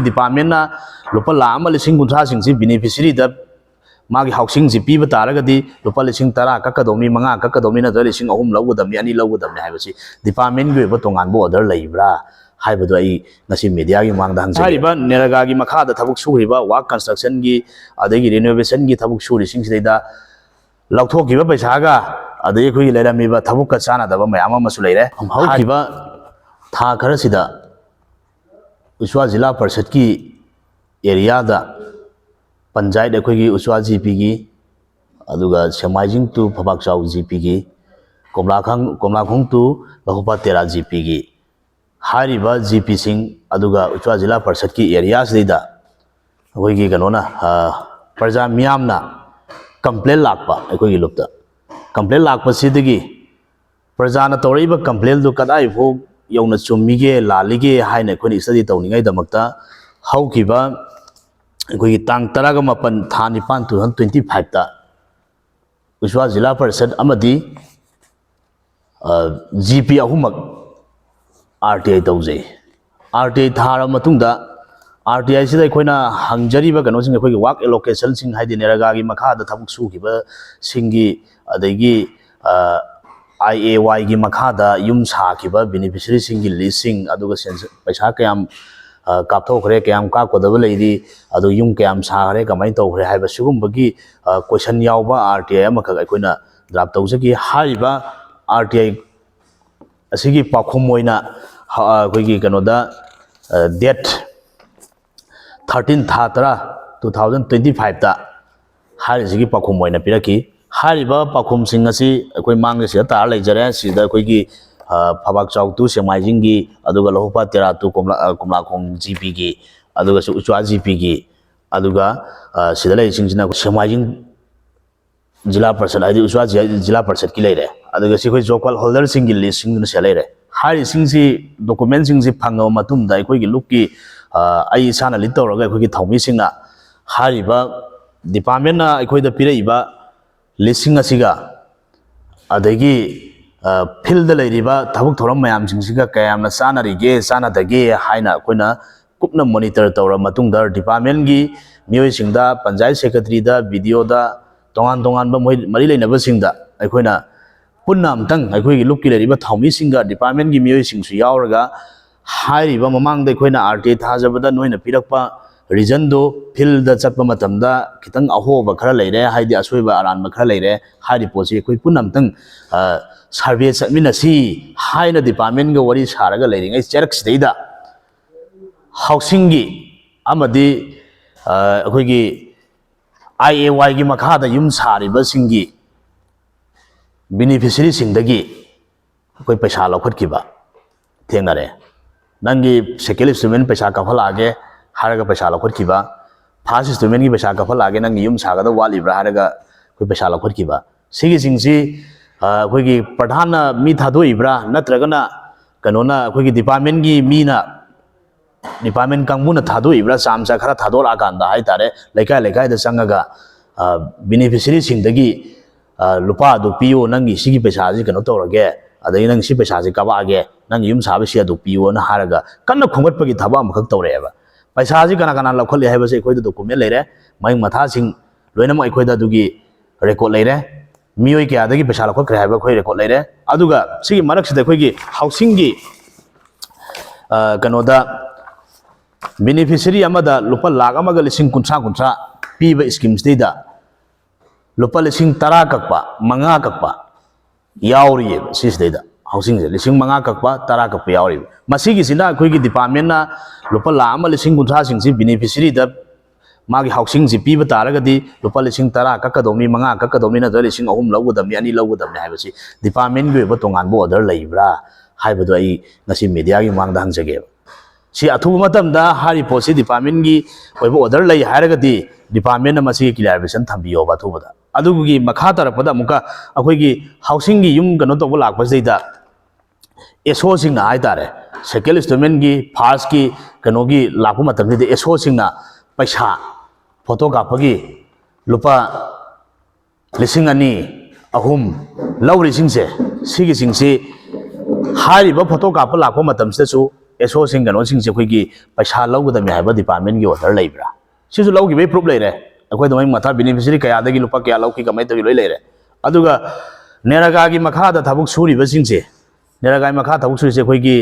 department na lupa lama lising kuntra singsi beneficiary da magi housing ji piba taragadi lupa lising tara kakkadomni manga kakkadomni na lising ahum lawudamni ani lawudamni haibasi department gi ba tongan bo order leibra haibadu ai ngasi media gi mangda hangse hariba neraga gi makha da thabuk suriba work construction gi adagi renovation gi thabuk suri singsidai lauthokiba paisa ga adai khoi leiramiba thabuk ka chana daba mayam ama su leire haukiba tha khara sida uswa jila parishad ki area da panchayat akhoi gi uswa gp gi aduga semaijing tu phabak chau gp gi komlakhong tu lahupa tera gp gi hariba gp sing aduga uswa jila parishad ki area sida akhoi gi kanona parja miyamna complaint lakpa akhoi gi lupta complaint lakpa sidagi parjana toriba complaint du kadai pho yauna chumige lalige haina khoni study tawningai damakta haukiba akhoi gi tang taraga mapan thani pan 2025 ta uswa jila parishad amadi gp ahumak rti tawjai rti thara matungda RTI sida akhoi hangjariba kano sing akhoi work allocation sing haidi neraga gi makha da thabuk su giba singi adagi IAY gi makha da yum sa kiba beneficiary sing gi listing aduga paisa kayam kapthokre kayam ka kodaba leidi adu yum kayam sa gare kamai tawre haiba sugum bagi question yawba RTI amakha akhoi na draft tawjagi haiba RTI asigi pakhum moina akhoi gi kano da date 13 Thatra 2025 ta harisi pakhum moina piraki hariba pakhum singasi akhoi mang se ta leijare sida akhoi gi phabak chau tu semaijing gi aduga lohupa tera tu komlakhong gp gi aduga su uchwa gp gi aduga sida lei singina semaijing jila parishad adi uchwa jila parishad ki leire aduga si khoi job holder sing gi list sing se leire hari singsi document singsi phangwa matum da akhoi gi lukki ai sana litoraga akhoi gi thaumi singna hariba department na akhoi da piraiba listing asiga adagi field leiriba thabuk thoram mayam singsiga kayamna sana rige sana dage haina akhoi kupna monitor tawra matungda department gi mioi singda panchayat secretary da video da tongan ba moi mari leinaba singda akhoi punna amtang akhoi gi lukki leiriba thaumi singa department gi mioi singsu yauraga hariba mamang da akhoi RT thajabada noina pirakpa reason do field da chatpa matamda khitang ahoba khara leire haidi asoiba aranba khara leire hari posi akhoi punamtang survey chatmina si haina department ga wari saraga leiringai cherak sidaida housing gi amadi akhoi gi IAY gi makha da yum sariba singi beneficiary singdagi akhoi paisa laukhatkiba thengnare nangi second instrument paisa kafalage haraga paisa laukhatkiba first instrument gi paisa kafalage nangi yum sagada walibra haraga koi paisa laukhatkiba sigi singsi akhoi gi pradhana mi thadoibra natragana kanona akhoi gi department gi mina department kangmuna thadoibra samsa khara thadora kanda hai tare lekai da sangaga beneficiary singdagi lupa du piyo nangi sigi paisa ji kano tawrage adai nang si paisa ji kabage nang yum sabe sia du piyo na haraga kanna khongat pagi thaba amakak tawreba paisa ji kana lakholi haiba se khoi da document leire mai matha sing loina mai khoi da dugi record leire mioi kya dagi paisa lakhot kre haiba khoi record leire aduga sigi marak sida khoi gi housing gi kano da beneficiary amada lupa lakh amaga lising kuntra piba schemes da lupa lising tara kakpa manga kakpa yauri sisda housing lising manga kakpa tara kakpa yauri masigi sina khoi gi department na lupa lama lising kuntra singsi beneficiary da magi housing ji piba taragadi lupa lising tara kakkadomni manga kakkadomni na lising ahum lawudamni ani lawudamni haibasi department gi ba tongan bo order leibra haibadu ai ngasi media gi mangda hangjage si athu matam da hari posi department gi koi bo order lei haragadi department na masi clarification thambiyo ba thubada adugi makha tarapada muka akhoi gi housing gi yum kano to lakpa seida eso sing na ai tare second instrument gi first gi kano gi lakpa matam de eso sing na paisa photo kapagi lupa lising ani ahum lawri singse sigi singsi hari ba photo kap lakpa matam se su SO सिंग कनो सिंग से कोई पैसा लौगदमी है department की order लेब्रा सिसु लौगी प्रूफ लेरे अखोई दम मथा बेनिफिशियरी कयादगी लुपा कया लौकी कमाई तौगी लोई लेरे अदुगा नेरगा की मखादा थबुक सूरीब सिंगसे नेरगा मखा थबुक सूरीसे कोई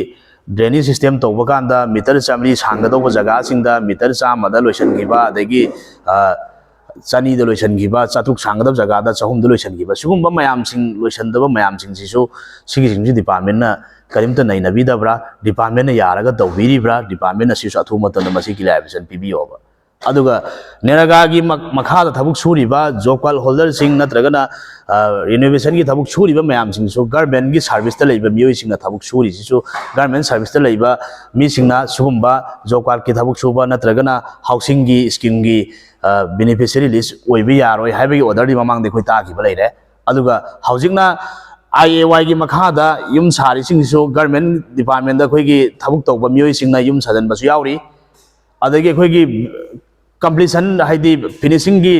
ड्रेनेज सिस्टम तौब कांदा मीटर चामरी सांगदौब जगह सिंगदा मीटर चामदा लोइसनगिबा अदगी चनी लोइसनगिबा चातुक सांगदब जगह चहुम लोइसनगिबा सिगुम्बा मयाम सिंग लोइसनदब मयाम सिंग सिसु सिगी सिंग डिपार्टमेंट ना करीमता नैनबीदब्रा डिपार्टमेंट यारगा तौबीरिब्रा डिपार्टमेंट असिसु अथु मतन मसी क्लियरेशन पिबियोबा अदुगा नेरगा की मखादा थबुक सूरीबा जॉब कार्ड होल्डर सिंग नत्रगना रिनोवेशन की थबुक सूरीबा मयाम सिंग सु गवर्नमेंट की सर्विस ता लेबा मियोय सिंग ना थबुक सूरी सिसु गवर्नमेंट सर्विस ता लेबा मी सिंग ना सुगुम्बा जॉब कार्ड की थबुक सुबा नत्रगना हाउसिंग की स्कीम की बेनिफिशियरी लिस्ट ओइबा यारोय हाइबगी ऑर्डर दि ममांग दे खोइ ताखिबा लेरे अदुगा हाउसिंगना IAY की मखादा युम सारी सिंग सु गवर्नमेंट डिपार्टमेंट दा खोइ की थबुक तौबा मियोय सिंग ना युम सजन बसु यावरी अदगी खोइ की कंप्लीशन हाइदी फिनिशिंग की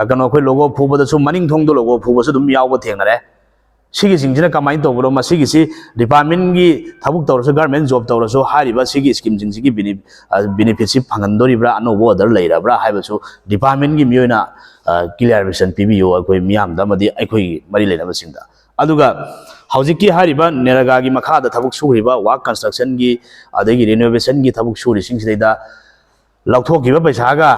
कनो कोई लोगो फूबदसु मनिंग थोंगदो लोगो फूबसु दुम यावबो थेंगनरे सिगी सिंगसिना कमाइन तौबरो मसिगी सि डिपार्टमेंट की थबुक तौरसु गवर्नमेंट जॉब तौरसु हारिबा सिगी स्कीम सिंगसिगी बेनिफिट फंगनदोरिब्रा अनोबो ऑर्डर लेराब्रा हाइबसु डिपार्टमेंट की मियोना क्लियरेशन पिबियो अखोइ मियामदा मदि अखोइ मरि लेनबा सिंगदा अदुगा हौजिकी हारिबा नेरगा की मखादा थबुक सुरिबा वाक कंस्ट्रक्शन की अदगी रिनोवेशन की थबुक सुरि सिंगसिदा लौथोकीबा पैसागा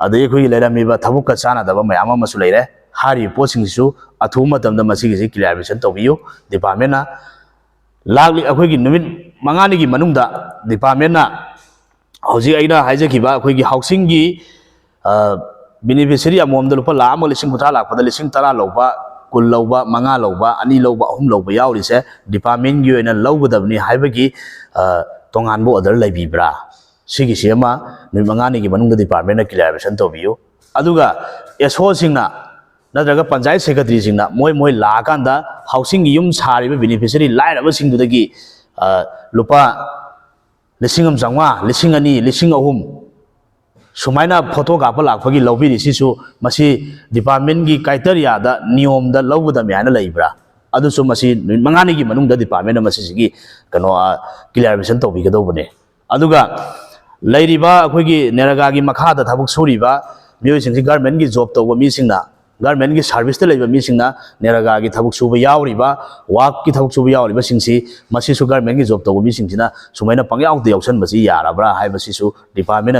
अदगी अखोइ लेरमीबा थबुक का चानादबा मयाम अमसु लेरे हारि पोसिंगसु अथु मतमदा मसिगी क्लियरेशन तौबियो डिपार्टमेंट ना लागली अखोइ नुमित मंगानी की मनुंगदा डिपार्टमेंट ना हौजी आइना हाइजखिबा अखोइ हाउसिंग की बेनिफिशियरी अमोमदा लुपा लाख अमा लिसिंग कुथा लाखपदा लिसिंग 10 लौबा 10 लौबा 5 लौबा 2 लौबा 3 लौबा यावरिसे डिपार्टमेंट की ओइना लौगदबनी हाइबगी तोंगानबो ऑर्डर लेबिब्रा सिगी सेमा नुमित मंगानी की मनुंगदा डिपार्टमेंट ना क्लियरेशन तौबियो अदुगा एसओ सिंगना नत्रगा पंचायत सेक्रेटरी सिंगना मोय लाकांदा हाउसिंग युम सारिबा बेनिफिशियरी लाइरबा सिंगदुदगी लुपा 1,500 2,000 सुमाइना फोटो काप लाखपगी लौबिरि सिसु मसी डिपार्टमेंट की क्राइटेरिया दा नियम दा लौगदमी हाना लेब्रा अदुसु मसी नुमित मंगानी की मनुंगदा डिपार्टमेंट मसीगी कनो क्लियरेशन तौबिगदौबने अदुगा लेरिबा अखोइगी नेरगा की मखादा थबुक सूरिबा मियोइसिंग गवर्नमेंट की जॉब तौबा मिसिंगना गवर्नमेंट की सर्विस ता लेबा मिसिंगना नेरगा की थबुक सुबा यावरिबा वाक की थबुक सुबा यावरिबा सिंगसी मसीसु गवर्नमेंट की जॉब तौबा मिसिंगसिना सुमाइना पंग्यावदे यावसन बसी याराब्रा हाइबसिसु डिपार्टमेंट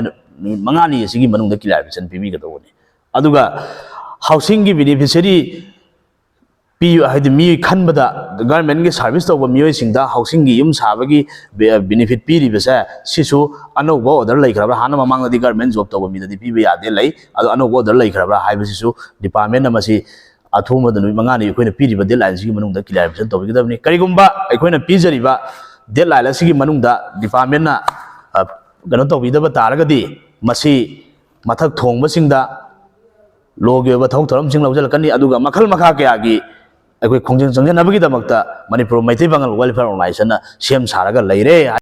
मंगानी सिगी मनुंगदा क्लियरेशन पिबिगदौबने अदुगा हाउसिंग की बेनिफिशियरी पी हाइदि मी खनबदा गवर्नमेंट की सर्विस तौबा मियोइसिंगदा हाउसिंग की युम साबगी बेनिफिट पीरिबसे सिसु अनौबा ऑर्डर लेखरबा हाना ममांगदि गवर्नमेंट जॉब तौबा मिददि पिबा यादे लै अदो अनौबा ऑर्डर लेखरबा हाइबसिसु डिपार्टमेंट नमसी अथुमदा नुइ मंगानी अखोइना पीरिबा डेडलाइन सिगी मनुंगदा क्लियरेशन तौबिगदबनि करिगुम्बा अखोइना पीजरिबा डेडलाइन सिगी मनुंगदा डिपार्टमेंट ना गनो तौबिदबा तारगदि मसी मथक थोंगबसिंगदा लोगे ओबा थौ थरमसिंग लौजलकनी अदुगा मखल मखा कयागी अखोइ खोंजंग चंजनबगी दमकता मणिपुर मैथै बंगाल वेलफेयर ऑर्गेनाइजेशन सेम सारगा लेरे।